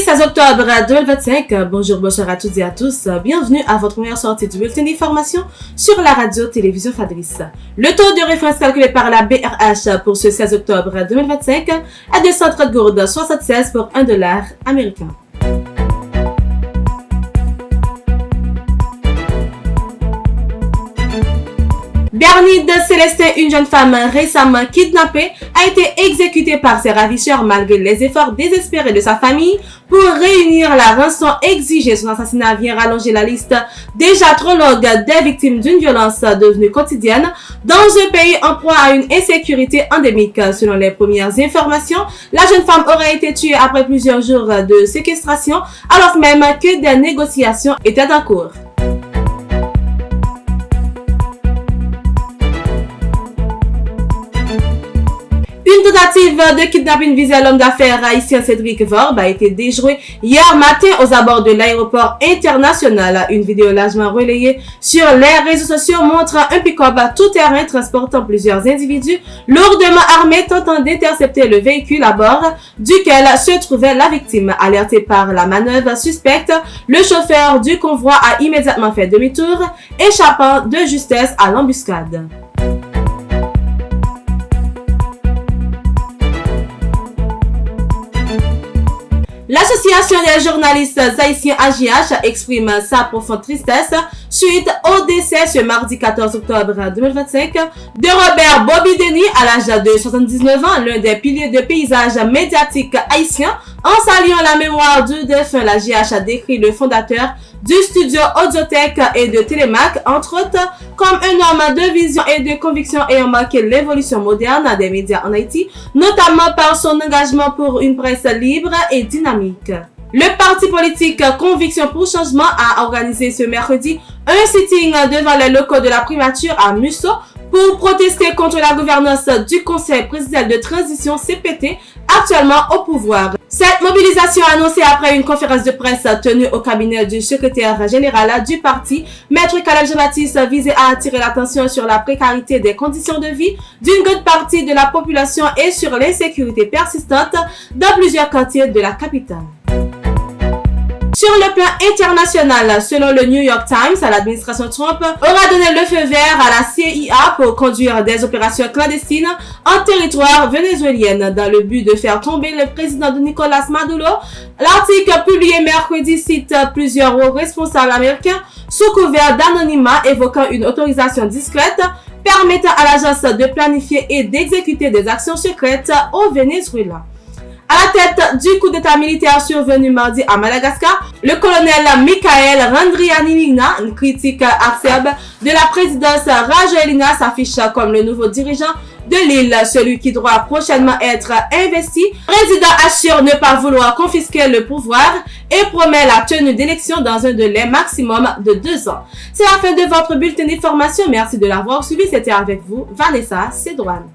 16 octobre 2025, bonjour à toutes et à tous, bienvenue à votre première sortie du bulletin d'information sur la radio-télévision Fadris. Le taux de référence calculé par la BRH pour ce 16 octobre 2025 est de 130 gourdes 76 pour $1 américain. Bernide Célestin, une jeune femme récemment kidnappée, a été exécutée par ses ravisseurs malgré les efforts désespérés de sa famille pour réunir la rançon exigée. Son assassinat vient rallonger la liste déjà trop longue des victimes d'une violence devenue quotidienne dans un pays en proie à une insécurité endémique. Selon les premières informations, la jeune femme aurait été tuée après plusieurs jours de séquestration alors même que des négociations étaient en cours. Une tentative de kidnapping visant l'homme d'affaires haïtien Cédric Vorbe a été déjouée hier matin aux abords de l'aéroport international. Une vidéo largement relayée sur les réseaux sociaux montre un pick-up tout-terrain transportant plusieurs individus lourdement armés tentant d'intercepter le véhicule à bord duquel se trouvait la victime. Alerté par la manœuvre suspecte, le chauffeur du convoi a immédiatement fait demi-tour, échappant de justesse à l'embuscade. L'Association des journalistes haïtiens AJH exprime sa profonde tristesse suite au décès ce mardi 14 octobre 2025 de Robert Bobby Denis à l'âge de 79 ans, l'un des piliers de paysage médiatique haïtien. En saluant la mémoire du défunt, l'AJH a décrit le fondateur du studio Audiothèque et de Télémac, entre autres, comme un homme de vision et de conviction ayant marqué l'évolution moderne des médias en Haïti, notamment par son engagement pour une presse libre et dynamique. Le parti politique Conviction pour Changement a organisé ce mercredi un sitting devant les locaux de la primature à Musso pour protester contre la gouvernance du Conseil présidentiel de transition CPT actuellement au pouvoir. Cette mobilisation annoncée après une conférence de presse tenue au cabinet du secrétaire général du parti, Maître Caleb Jean-Baptiste, visait à attirer l'attention sur la précarité des conditions de vie d'une grande partie de la population et sur l'insécurité persistante dans plusieurs quartiers de la capitale. Sur le plan international, selon le New York Times, l'administration Trump aura donné le feu vert à la CIA pour conduire des opérations clandestines en territoire vénézuélien dans le but de faire tomber le président Nicolás Maduro. L'article publié mercredi cite plusieurs hauts responsables américains sous couvert d'anonymat évoquant une autorisation discrète permettant à l'agence de planifier et d'exécuter des actions secrètes au Venezuela. À la tête du coup d'état militaire survenu mardi à Madagascar, le colonel Michael Randrianirina, une critique acerbe de la présidence Rajoelina, s'affiche comme le nouveau dirigeant de l'île, celui qui doit prochainement être investi. Le président assure ne pas vouloir confisquer le pouvoir et promet la tenue d'élections dans un délai maximum de 2 ans. C'est la fin de votre bulletin d'information. Merci de l'avoir suivi. C'était avec vous, Vanessa Cédouane.